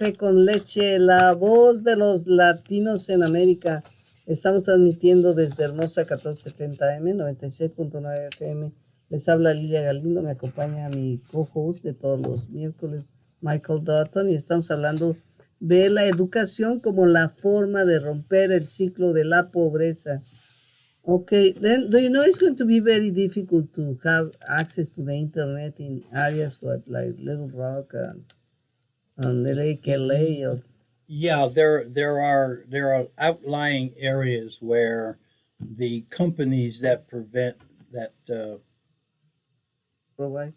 Café con Leche, la voz de los latinos en América. Estamos transmitiendo desde hermosa 1470M, 96.9 FM. Les habla Lilia Galindo, me acompaña mi co-host de todos los miércoles, Michael Dutton, y estamos hablando de la educación como la forma de romper el ciclo de la pobreza. Okay, then do you know it's going to be very difficult to have access to the internet in areas like Little Rock and Lake LA or Yeah, there are outlying areas where the companies that prevent that provide?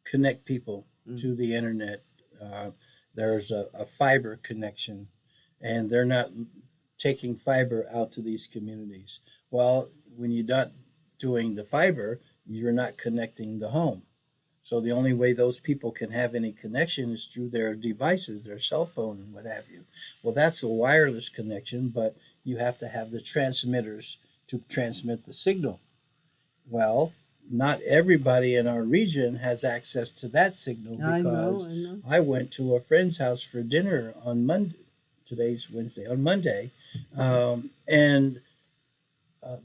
connect people Mm. to the internet. Uh, there's a fiber connection, and they're not taking fiber out to these communities. Well, when you're not doing the fiber, you're not connecting the home. So the only way those people can have any connection is through their devices, their cell phone and what have you. Well, that's a wireless connection, but you have to have the transmitters to transmit the signal. Well, not everybody in our region has access to that signal because I know. I went to a friend's house for dinner on Monday. Today's Wednesday. On Monday, and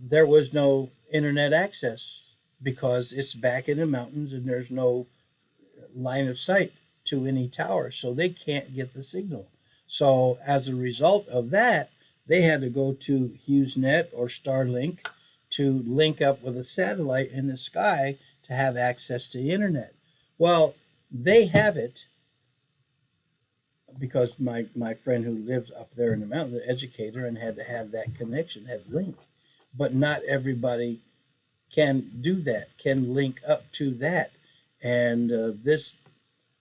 there was no internet access because it's back in the mountains and there's no line of sight to any tower, so they can't get the signal. So as a result of that, they had to go to HughesNet or Starlink to link up with a satellite in the sky to have access to the internet. Well, they have it because my friend who lives up there in the mountain, the educator, and had to have that connection, that link. But not everybody can do that, can link up to that. And this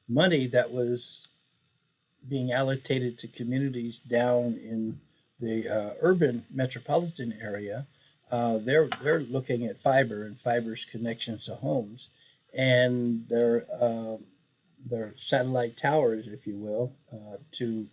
money that was being allocated to communities down in the urban metropolitan area, they're looking at fiber and fiber's connections to homes, and their satellite towers, if you will, to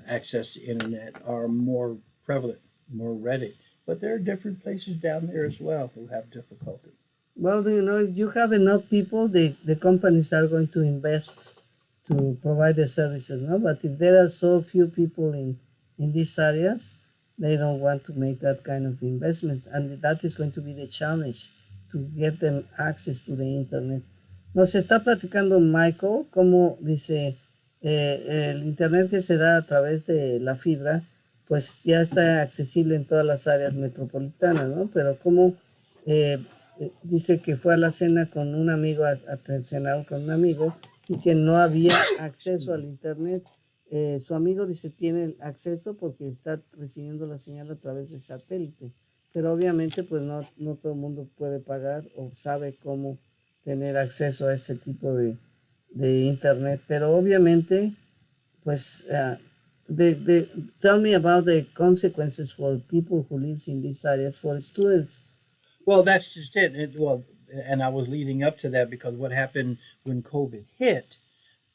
access the internet are more prevalent, more ready. But there are different places down there as well who have difficulty. Well, do you know if you have enough people, the companies are going to invest to provide the services, no? But if there are so few people in these areas, they don't want to make that kind of investments, and that is going to be the challenge to get them access to the internet. Nos está platicando Michael cómo dice el internet que se da a través de la fibra, pues ya está accesible en todas las áreas metropolitanas, ¿no? Pero cómo dice que fue a la cena con un amigo, a cenar con un amigo, y que no había acceso al internet. Su amigo dice tiene acceso porque está recibiendo la señal a través de satélite, pero obviamente pues no todo el mundo puede pagar o sabe cómo tener acceso a este tipo de internet, pero obviamente pues tell me about the consequences for people who lives in these areas, for students. Well, that's just it. Well, and I was leading up to that because what happened when COVID hit,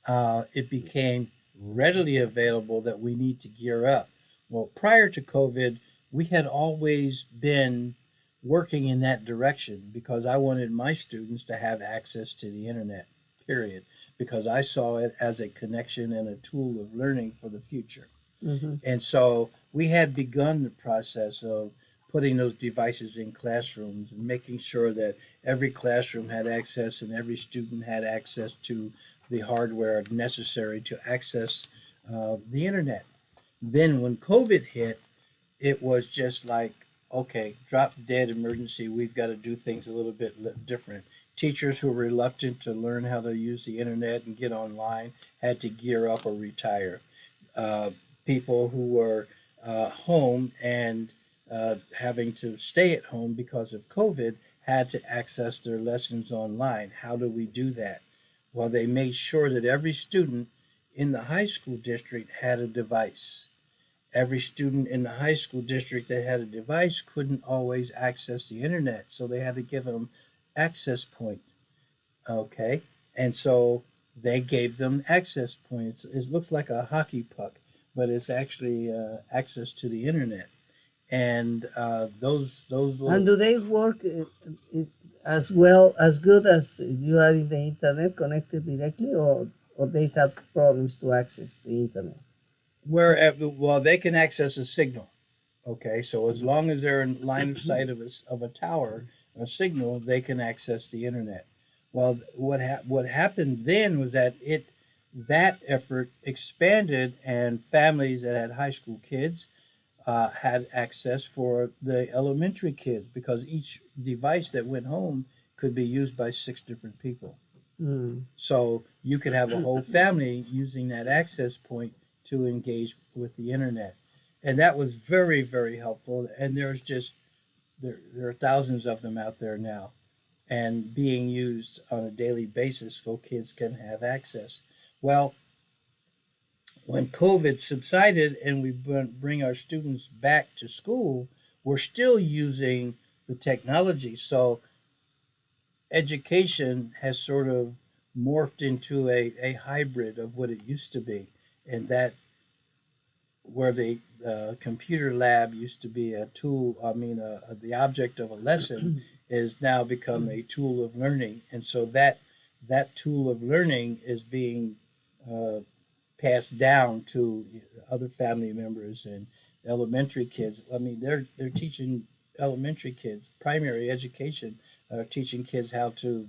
it became readily available that we need to gear up. Well, prior to COVID, we had always been working in that direction because I wanted my students to have access to the internet, period, because I saw it as a connection and a tool of learning for the future. Mm-hmm. And so we had begun the process of putting those devices in classrooms and making sure that every classroom had access and every student had access to the hardware necessary to access the internet. Then when COVID hit, it was just like, okay, drop dead emergency. We've got to do things a little bit different. Teachers who were reluctant to learn how to use the internet and get online had to gear up or retire. People who were home and having to stay at home because of COVID had to access their lessons online. How do we do that? Well, they made sure that every student in the high school district had a device. Every student in the high school district that had a device couldn't always access the internet, so they had to give them access point. Okay, and so they gave them access points. It looks like a hockey puck, but it's actually access to the internet. And those little. And do they work as well, as good as you are in the internet connected directly, or they have problems to access the internet? well, they can access a signal. Okay, so as long as they're in line of sight of a tower, a signal, they can access the internet. Well, what happened then was that effort expanded, and families that had high school kids had access for the elementary kids because each device that went home could be used by 6 different people. Mm. So you could have a whole family using that access point to engage with the internet. And that was very, very helpful. And there are thousands of them out there now and being used on a daily basis so kids can have access. Well, when COVID subsided and we bring our students back to school, we're still using the technology. So education has sort of morphed into a hybrid of what it used to be. And that where the computer lab used to be a tool, the object of a lesson is now become a tool of learning. And so that tool of learning is being uh, passed down to other family members and elementary kids. I mean, they're teaching elementary kids primary education, teaching kids how to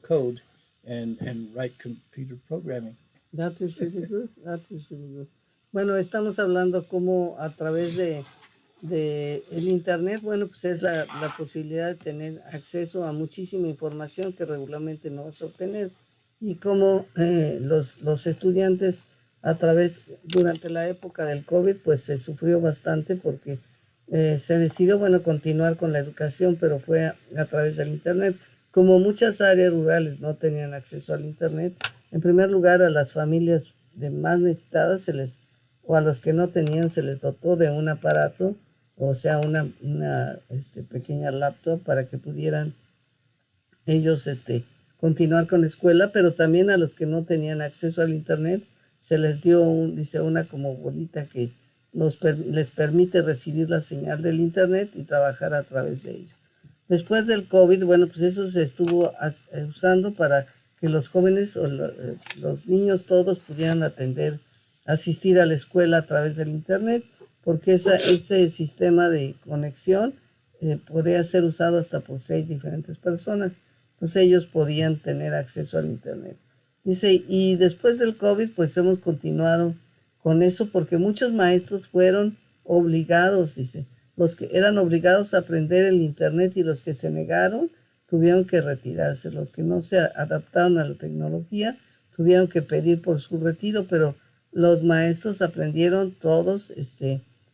code and write computer programming. That is really good. That is really good. Bueno, estamos hablando como a través de el Internet, bueno, pues es la posibilidad de tener acceso a muchísima información que regularmente no vas a obtener. Y como los estudiantes durante la época del COVID, pues se sufrió bastante porque se decidió, bueno, continuar con la educación, pero fue a través del Internet. Como muchas áreas rurales no tenían acceso al Internet, en primer lugar a las familias de más necesitadas o a los que no tenían se les dotó de un aparato, o sea, una pequeña laptop para que pudieran ellos continuar con la escuela, pero también a los que no tenían acceso al Internet se les dio una como bolita que les permite recibir la señal del Internet y trabajar a través de ello. Después del COVID, bueno, pues eso se estuvo usando para que los jóvenes o los niños todos pudieran asistir a la escuela a través del Internet, porque ese sistema de conexión podía ser usado hasta por 6 diferentes personas. Entonces ellos podían tener acceso al Internet. Dice, y después del COVID, pues hemos continuado con eso porque muchos maestros fueron obligados, dice, los que eran obligados a aprender el Internet y los que se negaron tuvieron que retirarse. Los que no se adaptaron a la tecnología tuvieron que pedir por su retiro, pero los maestros aprendieron todos,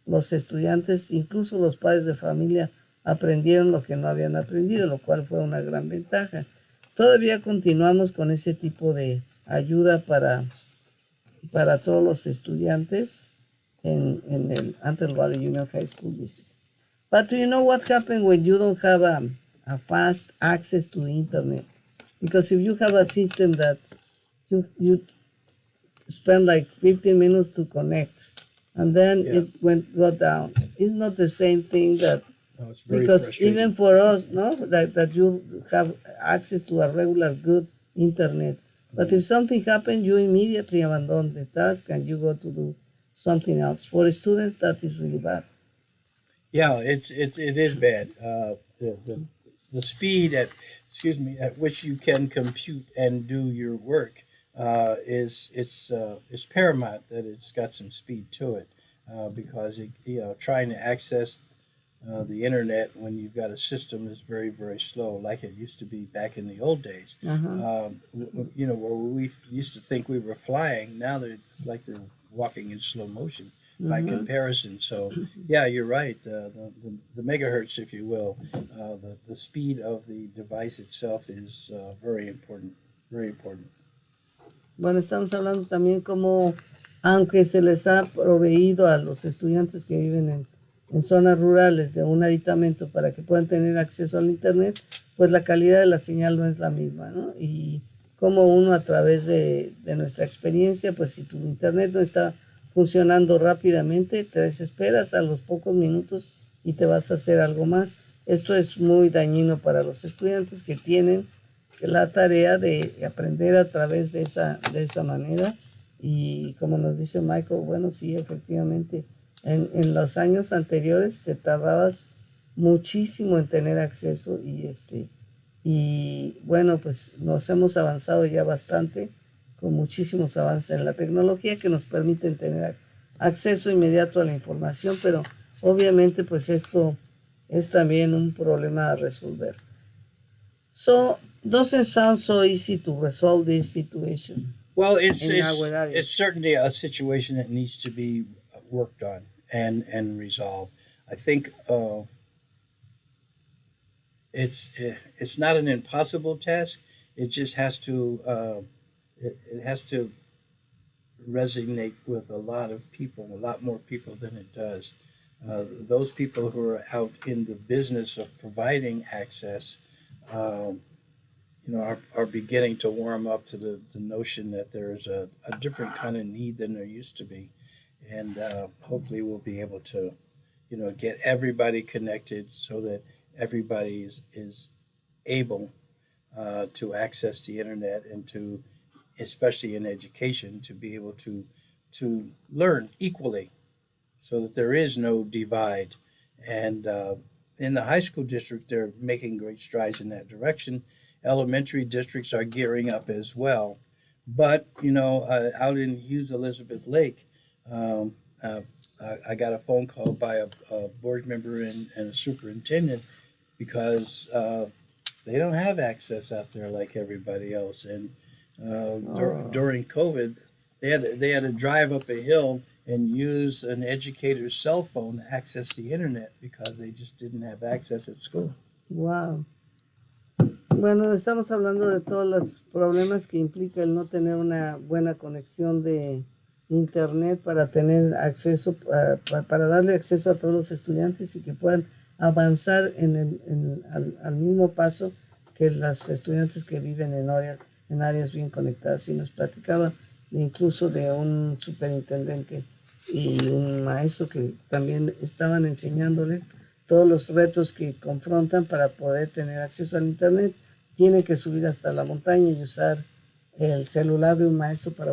los estudiantes, incluso los padres de familia, aprendieron lo que no habían aprendido, lo cual fue una gran ventaja. Todavía continuamos con ese tipo de ayuda para todos los estudiantes en el Antelope Valley Union High School District. But do you know what happens when you don't have a fast access to the internet? Because if you have a system that you spend like 15 minutes to connect, and then it go down, it's not the same thing that. No, it's very Because frustrating. even for us, no, that you have access to a regular good internet. But if something happens, you immediately abandon the task and you go to do something else. For students, that is really bad. Yeah, it is bad. The speed at which you can compute and do your work is paramount. That it's got some speed to it because trying to access the internet when you've got a system is very, very slow, like it used to be back in the old days. Where we used to think we were flying, now it's like they're walking in slow motion by comparison. So, yeah, you're right. The megahertz, if you will, the speed of the device itself is very important. Very important. Bueno, estamos hablando también como, aunque se les ha proveído a los estudiantes que viven en zonas rurales de un aditamento para que puedan tener acceso al Internet, pues la calidad de la señal no es la misma, ¿no? Y como uno a través de nuestra experiencia, pues si tu Internet no está funcionando rápidamente, te desesperas a los pocos minutos y te vas a hacer algo más. Esto es muy dañino para los estudiantes que tienen la tarea de aprender a través de esa manera Y como nos dice Michael, bueno, sí, efectivamente, en los años anteriores te tardabas muchísimo en tener acceso y bueno, pues nos hemos avanzado ya bastante con muchísimos avances en la tecnología que nos permiten tener acceso inmediato a la información, pero obviamente pues esto es también un problema a resolver. So, doesn't sound so easy to resolve this situation Well, in our area. it's certainly a situation that needs to be worked on and resolved. I think it's not an impossible task. It just has to it has to resonate with a lot of people, a lot more people than it does. Those people who are out in the business of providing access, um, are beginning to warm up to the notion that there's a different kind of need than there used to be, and hopefully we'll be able to, get everybody connected so that everybody is able to access the internet and to, especially in education, to be able to learn equally, so that there is no divide. And in the high school district, they're making great strides in that direction. Elementary districts are gearing up as well. But, out in Hughes Elizabeth Lake, um, uh, I got a phone call by a board member and a superintendent because they don't have access out there like everybody else. And Oh, during COVID, they had to drive up a hill and use an educator's cell phone to access the internet because they just didn't have access at school. wow. Bueno, estamos hablando de todos los problemas que implica el no tener una buena conexión de internet para tener acceso, para darle acceso a todos los estudiantes y que puedan avanzar al mismo paso que los estudiantes que viven en áreas bien conectadas. Y nos platicaba incluso de un superintendente y un maestro que también estaban enseñándole todos los retos que confrontan para poder tener acceso al internet. Tiene que subir hasta la montaña y usar el celular de un maestro para